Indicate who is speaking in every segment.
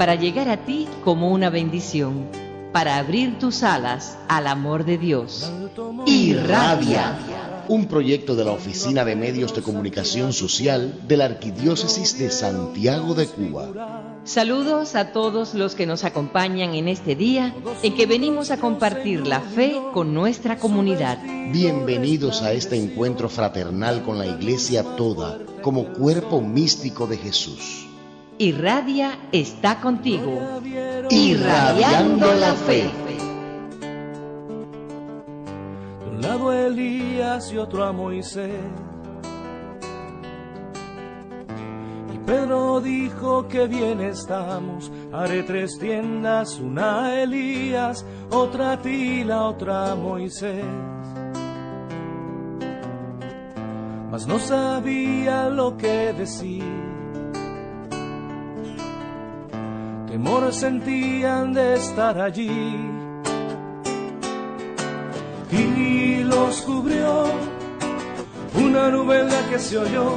Speaker 1: para llegar a ti como una bendición, para abrir tus alas al amor de Dios. Irradia,
Speaker 2: un proyecto de la Oficina de Medios de Comunicación Social de la Arquidiócesis de Santiago de Cuba.
Speaker 1: Saludos a todos los que nos acompañan en este día en que venimos a compartir la fe con nuestra comunidad.
Speaker 2: Bienvenidos a este encuentro fraternal con la Iglesia toda, como cuerpo místico de Jesús.
Speaker 1: Irradia está contigo,
Speaker 2: irradiando la fe.
Speaker 3: De un lado a Elías y otro a Moisés. Pedro dijo que bien estamos, haré 3 tiendas, una a Elías, otra a ti, la otra a Moisés. Mas no sabía lo que decir, temor sentían de estar allí, y los cubrió una nube en la que se oyó: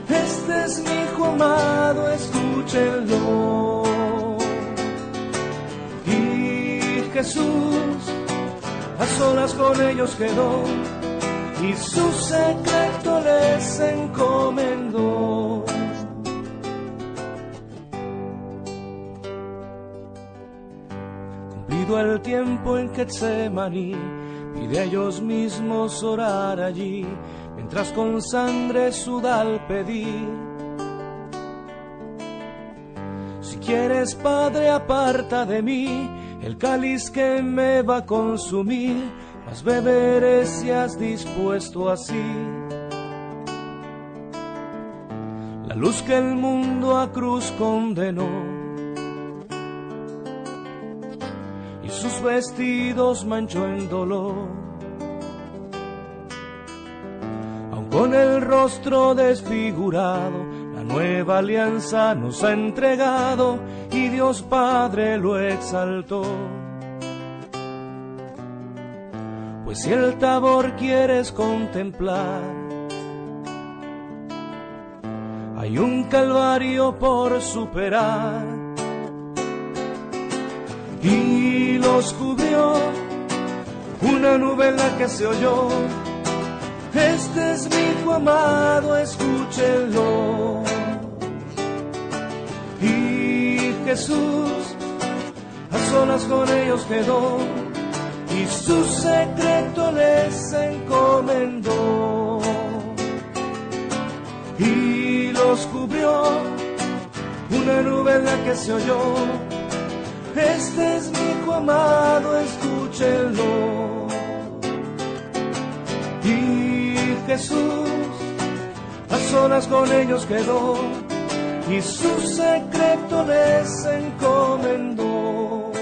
Speaker 3: este es mi hijo amado, escúchenlo. Y Jesús a solas con ellos quedó, y su secreto les encomendó. Cumplido el tiempo en Getsemaní, pide a ellos mismos orar allí, mientras con sangre suda al pedir: si quieres, Padre, aparta de mí el cáliz que me va a consumir, mas beberé si has dispuesto así. La luz que el mundo a cruz condenó, y sus vestidos manchó en dolor. Con el rostro desfigurado, la nueva alianza nos ha entregado, y Dios Padre lo exaltó. Pues si el Tabor quieres contemplar, hay un calvario por superar. Y los cubrió una nube en la que se oyó: este es mi hijo amado, escúchenlo. Y Jesús a solas con ellos quedó, y su secreto les encomendó. Y los cubrió una nube en la que se oyó: este es mi hijo amado, escúchenlo. Y Jesús a solas con ellos quedó, y su secreto les encomendó.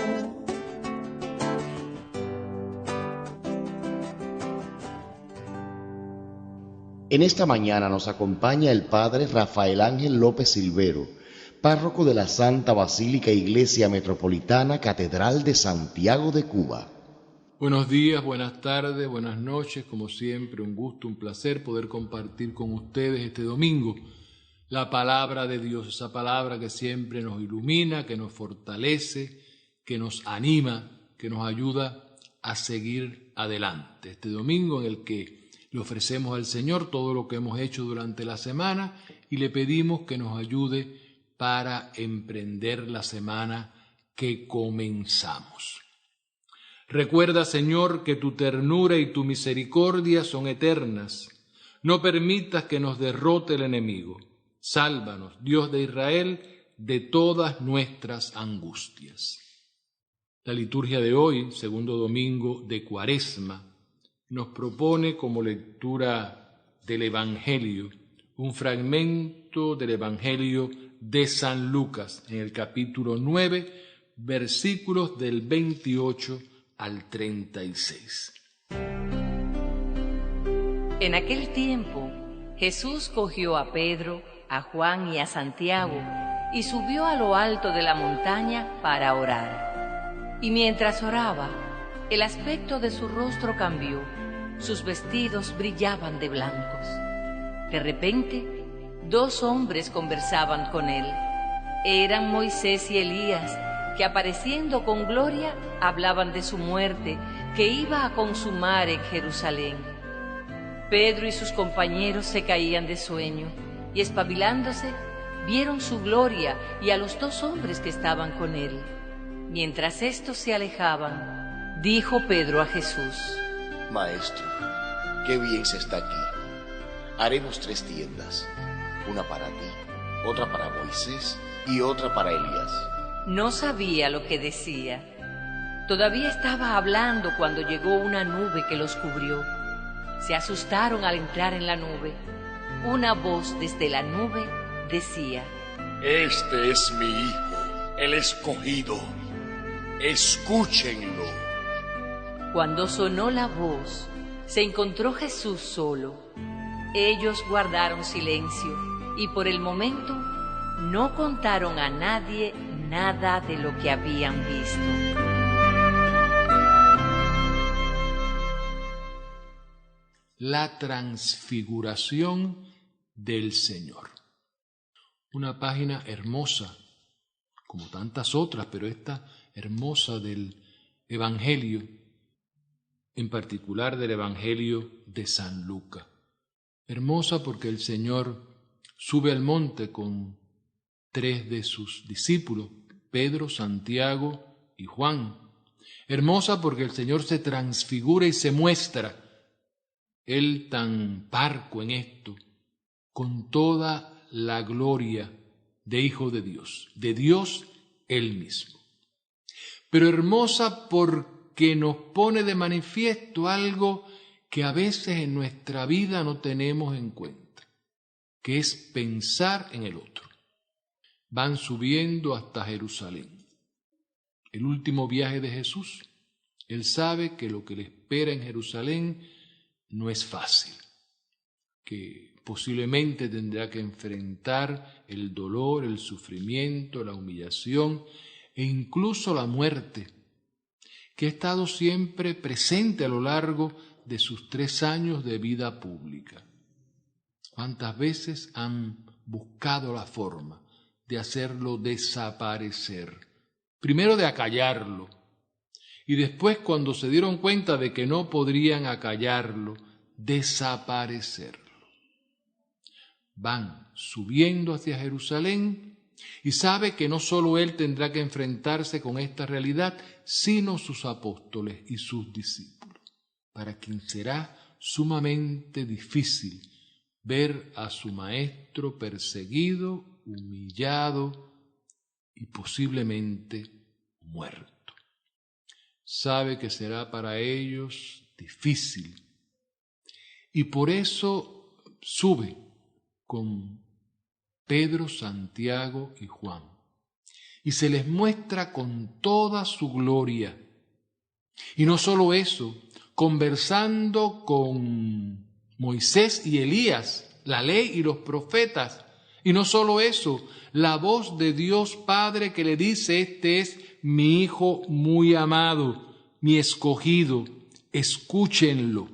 Speaker 2: En esta mañana nos acompaña el Padre Rafael Ángel López Silvero, párroco de la Santa Basílica Iglesia Metropolitana Catedral de Santiago de Cuba.
Speaker 4: Buenos días, buenas tardes, buenas noches, como siempre, un gusto, un placer poder compartir con ustedes este domingo la palabra de Dios, esa palabra que siempre nos ilumina, que nos fortalece, que nos anima, que nos ayuda a seguir adelante. Este domingo en el que le ofrecemos al Señor todo lo que hemos hecho durante la semana y le pedimos que nos ayude para emprender la semana que comenzamos. Recuerda, Señor, que tu ternura y tu misericordia son eternas. No permitas que nos derrote el enemigo. Sálvanos, Dios de Israel, de todas nuestras angustias. La liturgia de hoy, segundo domingo de Cuaresma, nos propone como lectura del Evangelio un fragmento del Evangelio de San Lucas en el capítulo 9, versículos del 28 al 36.
Speaker 1: En aquel tiempo, Jesús cogió a Pedro, a Juan y a Santiago y subió a lo alto de la montaña para orar. Y mientras oraba, el aspecto de su rostro cambió, sus vestidos brillaban de blancos. De repente, 2 hombres conversaban con él. Eran Moisés y Elías, que apareciendo con gloria hablaban de su muerte, que iba a consumar en Jerusalén. Pedro y sus compañeros se caían de sueño, y espabilándose, vieron su gloria y a los 2 hombres que estaban con él. Mientras estos se alejaban, dijo Pedro a Jesús:
Speaker 2: Maestro, qué bien se está aquí. Haremos 3 tiendas, una para ti, otra para Moisés y otra para Elías.
Speaker 1: No sabía lo que decía. Todavía estaba hablando cuando llegó una nube que los cubrió. Se asustaron al entrar en la nube. Una voz desde la nube decía:
Speaker 5: Este es mi Hijo, el escogido. Escúchenlo.
Speaker 1: Cuando sonó la voz, se encontró Jesús solo. Ellos guardaron silencio y por el momento no contaron a nadie nada de lo que habían visto.
Speaker 4: La transfiguración del Señor. Una página hermosa, como tantas otras, pero esta hermosa del Evangelio, en particular del Evangelio de San Lucas. Hermosa porque el Señor sube al monte con 3 de sus discípulos, Pedro, Santiago y Juan. Hermosa porque el Señor se transfigura y se muestra, Él tan parco en esto, con toda la gloria de Hijo de Dios Él mismo. Pero hermosa porque nos pone de manifiesto algo que a veces en nuestra vida no tenemos en cuenta, que es pensar en el otro. Van subiendo hasta Jerusalén. El último viaje de Jesús. Él sabe que lo que le espera en Jerusalén no es fácil, que posiblemente tendrá que enfrentar el dolor, el sufrimiento, la humillación e incluso la muerte, que ha estado siempre presente a lo largo de sus 3 años de vida pública. ¿Cuántas veces han buscado la forma de hacerlo desaparecer? Primero de acallarlo, y después, cuando se dieron cuenta de que no podrían acallarlo, desaparecerlo. Van subiendo hacia Jerusalén y sabe que no solo él tendrá que enfrentarse con esta realidad, sino sus apóstoles y sus discípulos, para quien será sumamente difícil ver a su maestro perseguido, humillado y posiblemente muerto. Sabe que será para ellos difícil y por eso sube con Pedro, Santiago y Juan y se les muestra con toda su gloria. Y no solo eso, conversando con Moisés y Elías, la ley y los profetas. Y no solo eso, la voz de Dios Padre que le dice: este es mi Hijo muy amado, mi escogido, escúchenlo.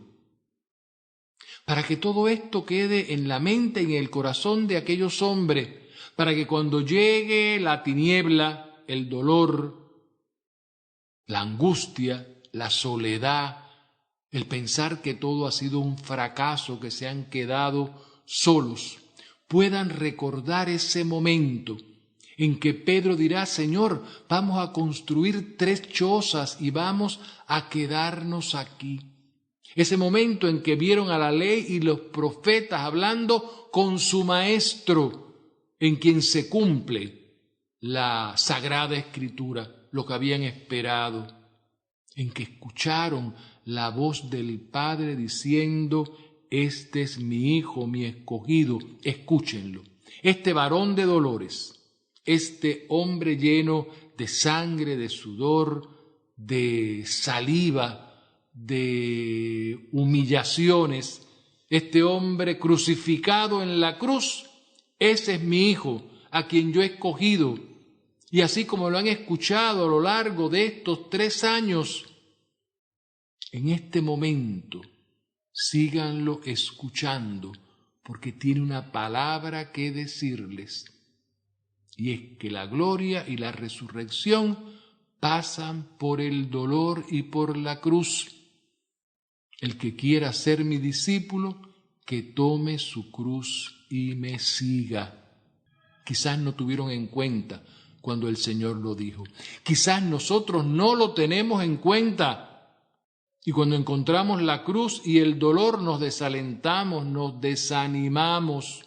Speaker 4: Para que todo esto quede en la mente y en el corazón de aquellos hombres, para que cuando llegue la tiniebla, el dolor, la angustia, la soledad, el pensar que todo ha sido un fracaso, que se han quedado solos, puedan recordar ese momento en que Pedro dirá: Señor, vamos a construir 3 chozas y vamos a quedarnos aquí. Ese momento en que vieron a la ley y los profetas hablando con su maestro, en quien se cumple la Sagrada Escritura, lo que habían esperado, en que escucharon la voz del Padre diciendo: este es mi Hijo, mi escogido, escúchenlo. Este varón de dolores, este hombre lleno de sangre, de sudor, de saliva, de humillaciones, este hombre crucificado en la cruz, ese es mi Hijo, a quien yo he escogido. Y así como lo han escuchado a lo largo de estos 3 años, en este momento síganlo escuchando, porque tiene una palabra que decirles. Y es que la gloria y la resurrección pasan por el dolor y por la cruz. El que quiera ser mi discípulo, que tome su cruz y me siga. Quizás no tuvieron en cuenta cuando el Señor lo dijo. Quizás nosotros no lo tenemos en cuenta. Y cuando encontramos la cruz y el dolor nos desalentamos, nos desanimamos.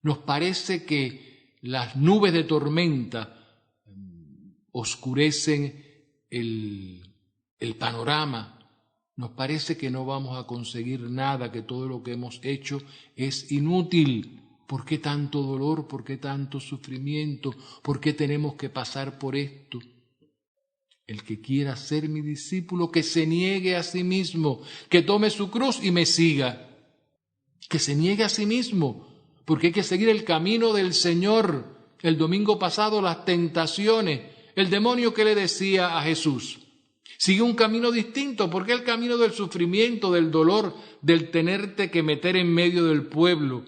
Speaker 4: Nos parece que las nubes de tormenta oscurecen el panorama. Nos parece que no vamos a conseguir nada, que todo lo que hemos hecho es inútil. ¿Por qué tanto dolor? ¿Por qué tanto sufrimiento? ¿Por qué tenemos que pasar por esto? El que quiera ser mi discípulo, que se niegue a sí mismo, que tome su cruz y me siga. Que se niegue a sí mismo, porque hay que seguir el camino del Señor. El domingo pasado las tentaciones, el demonio que le decía a Jesús. Sigue un camino distinto, porque el camino del sufrimiento, del dolor, del tenerte que meter en medio del pueblo,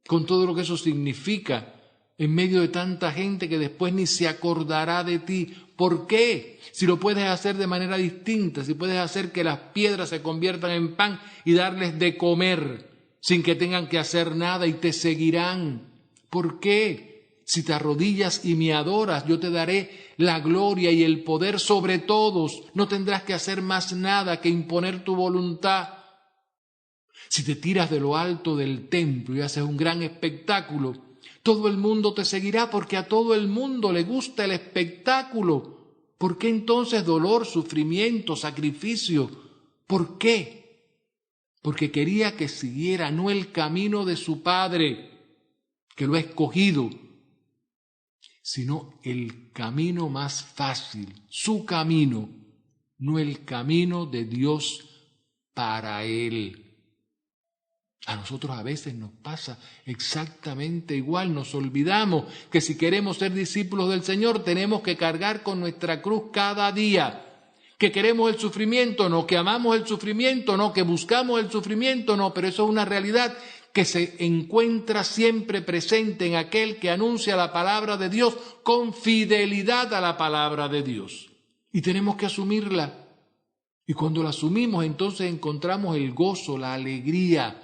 Speaker 4: con todo lo que eso significa, en medio de tanta gente que después ni se acordará de ti. ¿Por qué? Si lo puedes hacer de manera distinta, si puedes hacer que las piedras se conviertan en pan y darles de comer, sin que tengan que hacer nada y te seguirán. ¿Por qué? Si te arrodillas y me adoras, yo te daré la gloria y el poder sobre todos. No tendrás que hacer más nada que imponer tu voluntad. Si te tiras de lo alto del templo y haces un gran espectáculo, todo el mundo te seguirá porque a todo el mundo le gusta el espectáculo. ¿Por qué entonces dolor, sufrimiento, sacrificio? ¿Por qué? Porque quería que siguiera no el camino de su Padre, que lo ha escogido, sino el camino más fácil, su camino, no el camino de Dios para él. A nosotros a veces nos pasa exactamente igual, nos olvidamos que si queremos ser discípulos del Señor tenemos que cargar con nuestra cruz cada día. Que queremos el sufrimiento, no, que amamos el sufrimiento, no, que buscamos el sufrimiento, no, pero eso es una realidad que se encuentra siempre presente en aquel que anuncia la palabra de Dios con fidelidad a la palabra de Dios. Y tenemos que asumirla. Y cuando la asumimos, entonces encontramos el gozo, la alegría.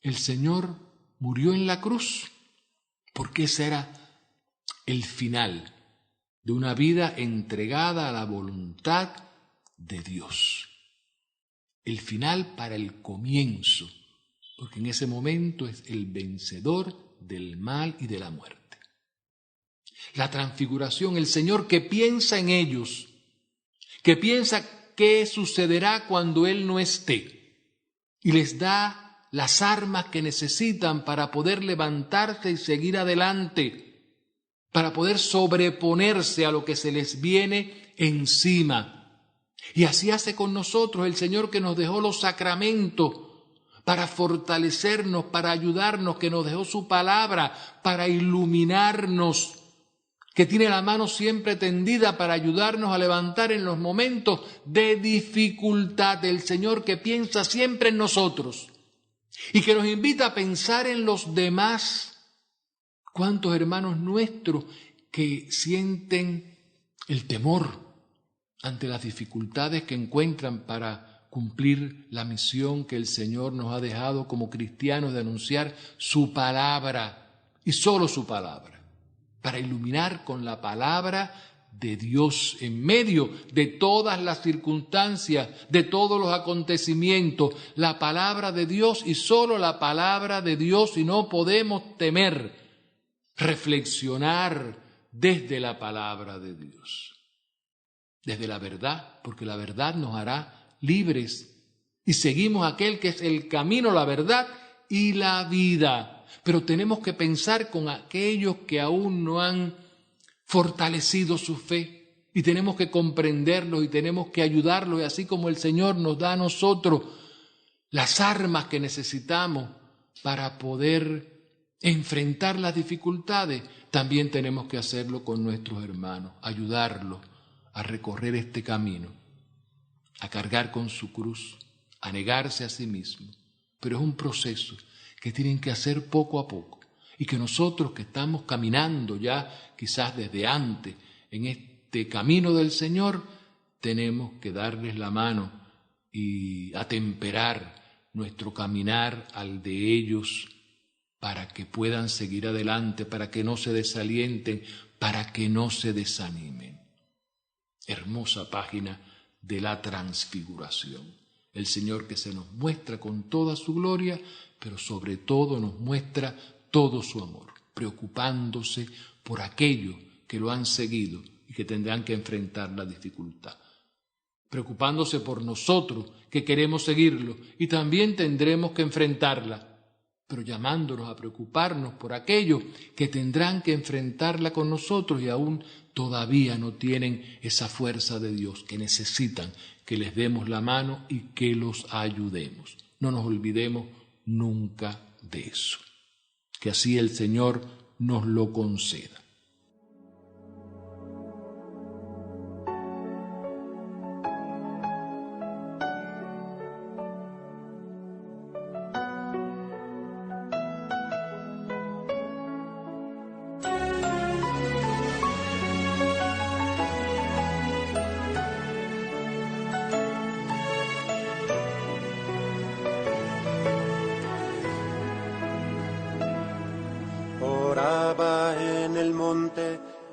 Speaker 4: El Señor murió en la cruz, porque ese era el final de una vida entregada a la voluntad de Dios. El final para el comienzo, porque en ese momento es el vencedor del mal y de la muerte. La transfiguración, el Señor que piensa en ellos, que piensa qué sucederá cuando Él no esté, y les da las armas que necesitan para poder levantarse y seguir adelante, para poder sobreponerse a lo que se les viene encima. Y así hace con nosotros el Señor, que nos dejó los sacramentos para fortalecernos, para ayudarnos, que nos dejó su palabra para iluminarnos, que tiene la mano siempre tendida para ayudarnos a levantar en los momentos de dificultad. El Señor que piensa siempre en nosotros y que nos invita a pensar en los demás. ¿Cuántos hermanos nuestros que sienten el temor ante las dificultades que encuentran para cumplir la misión que el Señor nos ha dejado como cristianos de anunciar su palabra y solo su palabra, para iluminar con la palabra de Dios en medio de todas las circunstancias, de todos los acontecimientos, la palabra de Dios y solo la palabra de Dios, y no podemos temer reflexionar desde la palabra de Dios, desde la verdad, porque la verdad nos hará libres y seguimos aquel que es el camino, la verdad y la vida. Pero tenemos que pensar con aquellos que aún no han fortalecido su fe, y tenemos que comprenderlos y tenemos que ayudarlos, y así como el Señor nos da a nosotros las armas que necesitamos para poder enfrentar las dificultades, también tenemos que hacerlo con nuestros hermanos, ayudarlos a recorrer este camino, a cargar con su cruz, a negarse a sí mismo. Pero es un proceso que tienen que hacer poco a poco. y que nosotros que estamos caminando ya quizás desde antes en este camino del Señor, tenemos que darles la mano y atemperar nuestro caminar al de ellos para que puedan seguir adelante, para que no se desalienten, para que no se desanimen. Hermosa página de la transfiguración. El Señor que se nos muestra con toda su gloria, pero sobre todo nos muestra todo su amor, preocupándose por aquellos que lo han seguido y que tendrán que enfrentar la dificultad. Preocupándose por nosotros que queremos seguirlo y también tendremos que enfrentarla, pero llamándonos a preocuparnos por aquellos que tendrán que enfrentarla con nosotros y aún todavía no tienen esa fuerza de Dios, que necesitan que les demos la mano y que los ayudemos. No nos olvidemos nunca de eso. Que así el Señor nos lo conceda.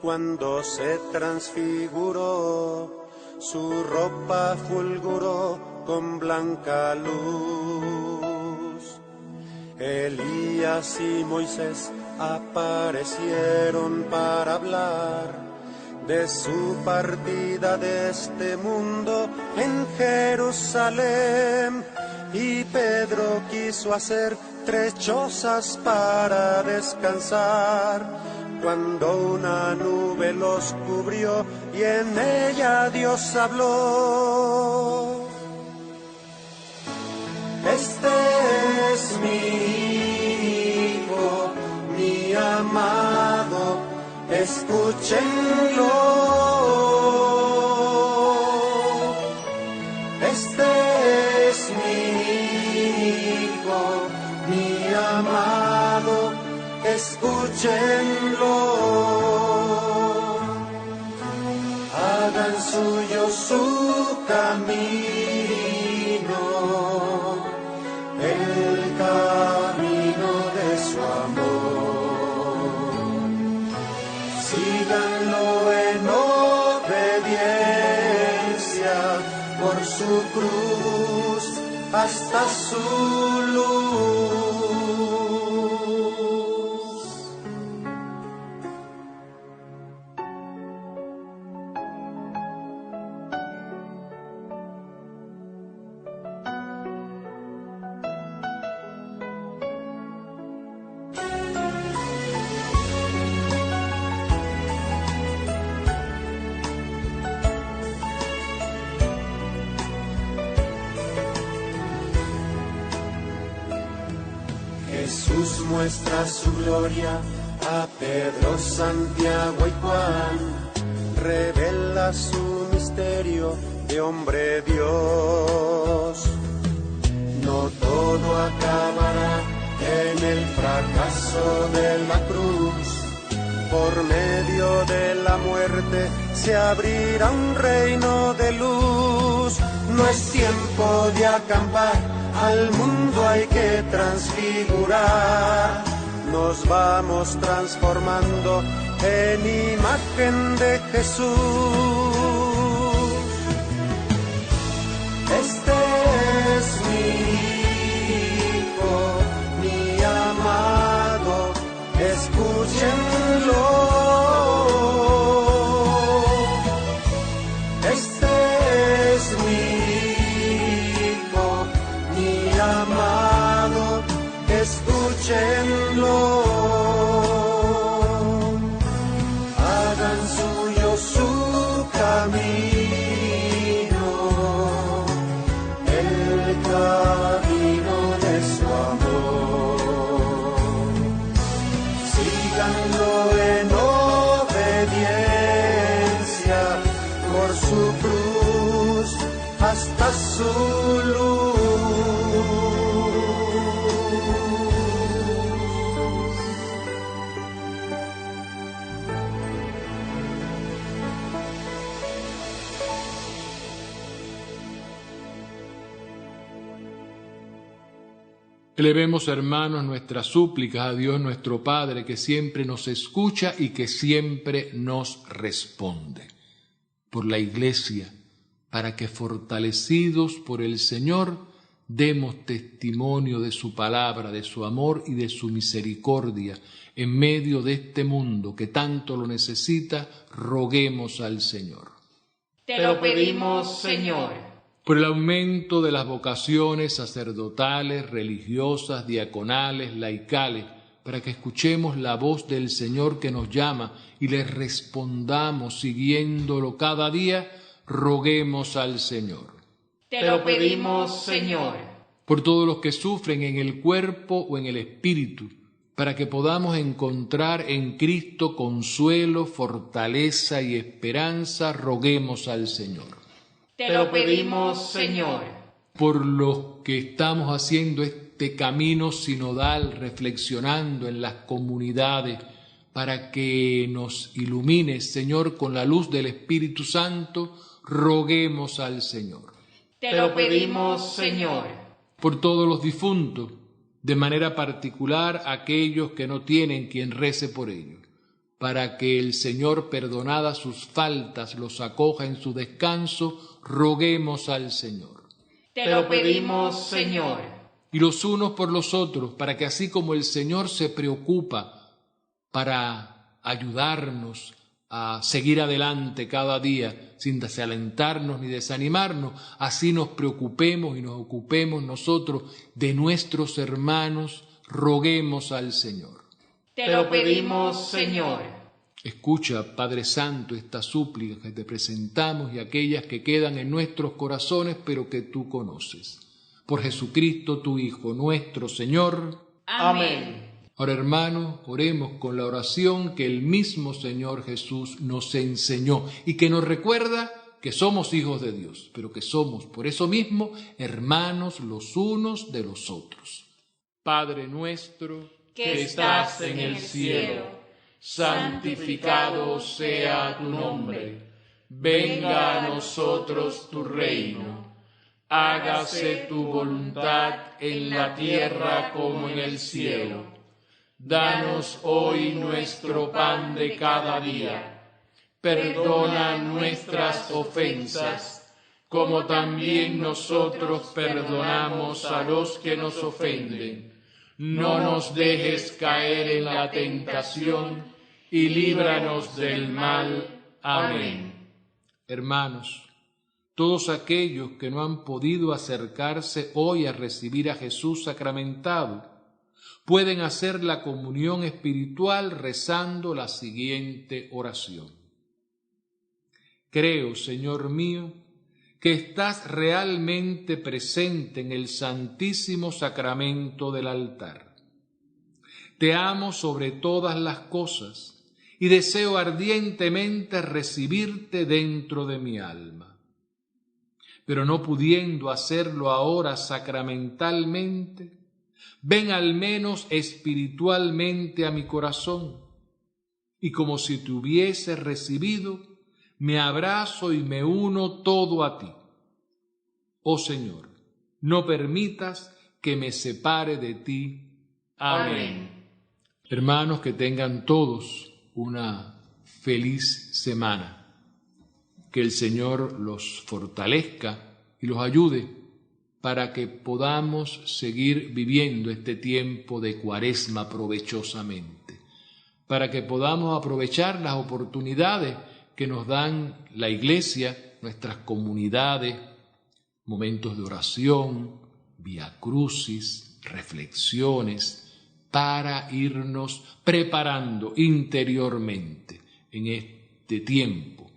Speaker 6: Cuando se transfiguró, su ropa fulguró con blanca luz. Elías y Moisés aparecieron para hablar de su partida de este mundo en Jerusalén. Y Pedro quiso hacer 3 chozas para descansar, cuando una nube los cubrió y en ella Dios habló. Este es mi Hijo, mi amado, escúchenlo. Este es mi Hijo, mi amado, escúchenlo. Hagan suyo su camino, el camino de su amor. Síganlo en obediencia por su cruz hasta su luz. Jesús muestra su gloria a Pedro, Santiago y Juan, revela su misterio de hombre Dios. No todo acabará en el fracaso de la cruz, por medio de la muerte se abrirá un reino de luz. No es tiempo de acampar, al mundo hay que transfigurar. Nos vamos transformando en imagen de Jesús. Este es mi Hijo, mi amado, escúchenlo. Este es mi amado, escúchenlo. Hagan suyo su camino, el camino de su amor. Síganlo en obediencia por su cruz hasta su luz.
Speaker 4: Elevemos, hermanos, nuestras súplicas a Dios nuestro Padre, que siempre nos escucha y que siempre nos responde. Por la Iglesia, para que fortalecidos por el Señor, demos testimonio de su palabra, de su amor y de su misericordia en medio de este mundo que tanto lo necesita. Roguemos al Señor.
Speaker 1: Te lo pedimos, Señor.
Speaker 4: Por el aumento de las vocaciones sacerdotales, religiosas, diaconales, laicales, para que escuchemos la voz del Señor que nos llama y le respondamos siguiéndolo cada día, roguemos al Señor.
Speaker 1: Te lo pedimos, Señor.
Speaker 4: Por todos los que sufren en el cuerpo o en el espíritu, para que podamos encontrar en Cristo consuelo, fortaleza y esperanza, roguemos al Señor.
Speaker 1: Te lo pedimos, Señor.
Speaker 4: Por los que estamos haciendo este camino sinodal, reflexionando en las comunidades, para que nos ilumines, Señor, con la luz del Espíritu Santo, roguemos al Señor.
Speaker 1: Te lo pedimos, Señor.
Speaker 4: Por todos los difuntos, de manera particular aquellos que no tienen quien rece por ellos, para que el Señor, perdonadas sus faltas, los acoja en su descanso, roguemos al Señor.
Speaker 1: Te lo pedimos, Señor.
Speaker 4: Y los unos por los otros, para que así como el Señor se preocupa para ayudarnos a seguir adelante cada día, sin desalentarnos ni desanimarnos, así nos preocupemos y nos ocupemos nosotros de nuestros hermanos, roguemos al Señor.
Speaker 1: Te lo pedimos, Señor.
Speaker 4: Escucha, Padre Santo, estas súplicas que te presentamos y aquellas que quedan en nuestros corazones, pero que tú conoces. Por Jesucristo, tu Hijo, nuestro Señor.
Speaker 1: Amén.
Speaker 4: Ahora, hermanos, oremos con la oración que el mismo Señor Jesús nos enseñó y que nos recuerda que somos hijos de Dios, pero que somos, por eso mismo, hermanos los unos de los otros. Padre nuestro,
Speaker 1: que estás en el cielo, santificado sea tu nombre. Venga a nosotros tu reino. Hágase tu voluntad en la tierra como en el cielo. Danos hoy nuestro pan de cada día. Perdona nuestras ofensas, como también nosotros perdonamos a los que nos ofenden. No nos dejes caer en la tentación y líbranos del mal. Amén.
Speaker 4: Hermanos, todos aquellos que no han podido acercarse hoy a recibir a Jesús sacramentado, pueden hacer la comunión espiritual rezando la siguiente oración. Creo, Señor mío, que estás realmente presente en el santísimo sacramento del altar. Te amo sobre todas las cosas y deseo ardientemente recibirte dentro de mi alma. Pero no pudiendo hacerlo ahora sacramentalmente, ven al menos espiritualmente a mi corazón, y como si te hubiese recibido, me abrazo y me uno todo a ti. Oh Señor, no permitas que me separe de ti. Amén. Hermanos, que tengan todos una feliz semana. Que el Señor los fortalezca y los ayude para que podamos seguir viviendo este tiempo de Cuaresma provechosamente, para que podamos aprovechar las oportunidades que nos dan la Iglesia, nuestras comunidades, momentos de oración, vía crucis, reflexiones, para irnos preparando interiormente en este tiempo,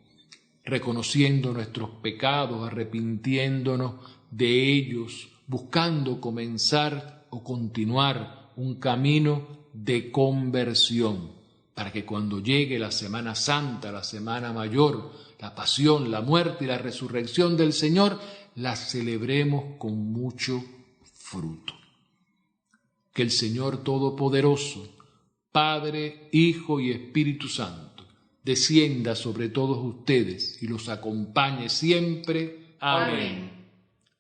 Speaker 4: reconociendo nuestros pecados, arrepintiéndonos de ellos, buscando comenzar o continuar un camino de conversión, para que cuando llegue la Semana Santa, la Semana Mayor, la pasión, la muerte y la resurrección del Señor, la celebremos con mucho fruto. Que el Señor Todopoderoso, Padre, Hijo y Espíritu Santo, descienda sobre todos ustedes y los acompañe siempre. Amén.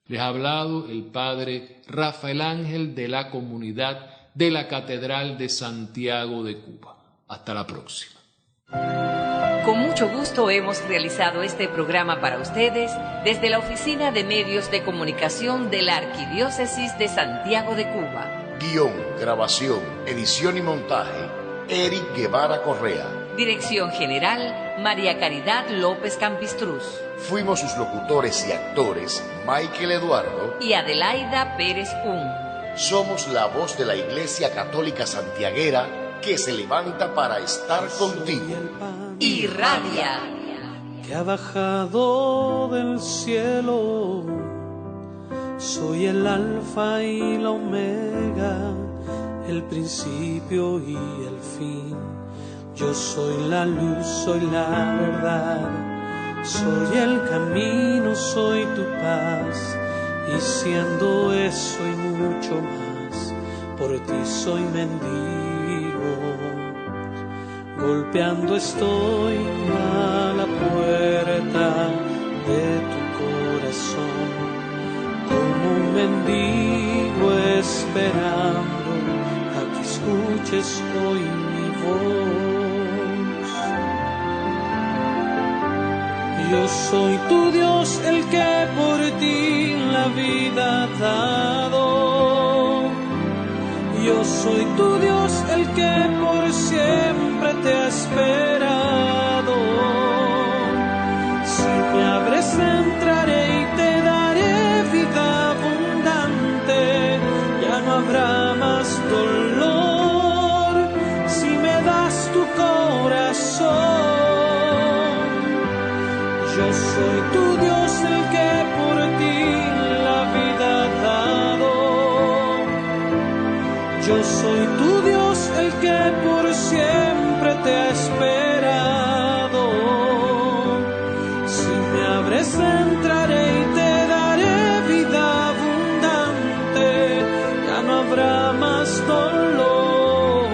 Speaker 4: Les ha hablado el padre Rafael Ángel de la comunidad de la Catedral de Santiago de Cuba. Hasta la próxima.
Speaker 1: Con mucho gusto hemos realizado este programa para ustedes desde la Oficina de Medios de Comunicación de la Arquidiócesis de Santiago de Cuba.
Speaker 2: Guión, grabación, edición y montaje, Eric Guevara Correa.
Speaker 1: Dirección General, María Caridad López Campistruz.
Speaker 2: Fuimos sus locutores y actores, Michael Eduardo
Speaker 1: y Adelaida Pérez Un.
Speaker 2: Somos la voz de la Iglesia Católica Santiaguera que se levanta para estar contigo.
Speaker 1: Irradia,
Speaker 3: que ha bajado del cielo. Soy el alfa y la omega, el principio y el fin. Yo soy la luz, soy la verdad, soy el camino, soy tu paz. Y siendo eso y mucho más, por ti soy mendigo. Golpeando estoy a la puerta de tu corazón, como un mendigo esperando a que escuches hoy mi voz. Yo soy tu Dios, el que por ti la vida ha dado. Yo soy tu Dios, el que por siempre te ha esperado. Si me abres entraré y te daré vida abundante. Ya no habrá más dolor si me das tu corazón. Yo soy tu Dios, el que por ti la vida ha dado. Yo soy tu Dios, el que por siempre te ha esperado. Si me abres entraré y te daré vida abundante. Ya no habrá más dolor.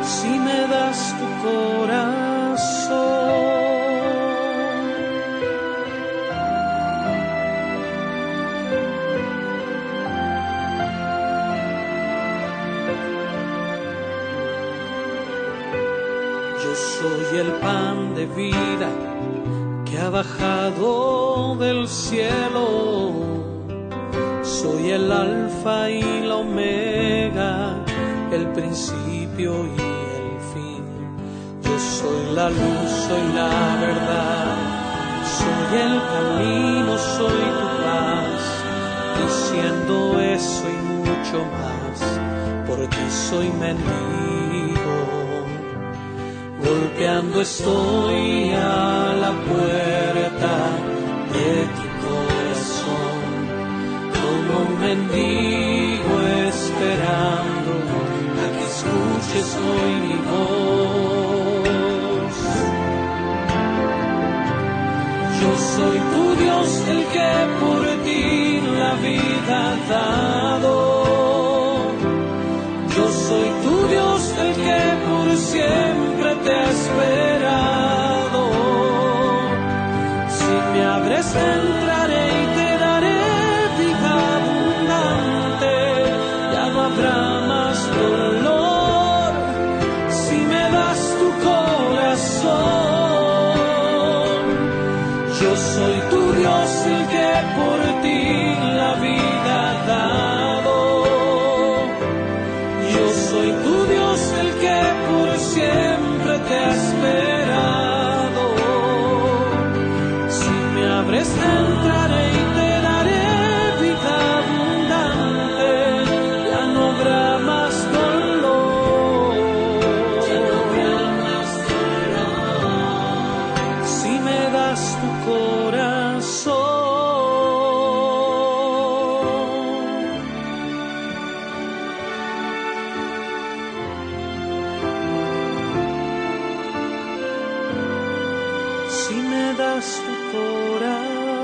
Speaker 3: Si me das tu corazón. Yo soy el pan de vida que ha bajado del cielo. Soy el alfa y la omega, el principio y el fin. Yo soy la luz, soy la verdad, soy el camino, soy tu paz. Diciendo eso y mucho más, por ti soy mendigo. Golpeando estoy a la puerta de tu corazón, como un mendigo esperando a que escuches hoy mi voz. Yo soy tu Dios, el que por ti la vida ha dado. Yo soy tu Dios, el que por siempre te ha esperado. Si me abres entraré y te daré vida abundante. Ya no habrá más dolor si me das tu corazón. Yo soy tu Dios, el que por ti la vida ha dado. Yo soy tu Dios, el que por siempre te ha esperado. Si me abres entraré y te daré vida abundante. Ya no habrá más dolor. Ya no habrá más dolor. Si me das tu corazón. Si me das tu corazón.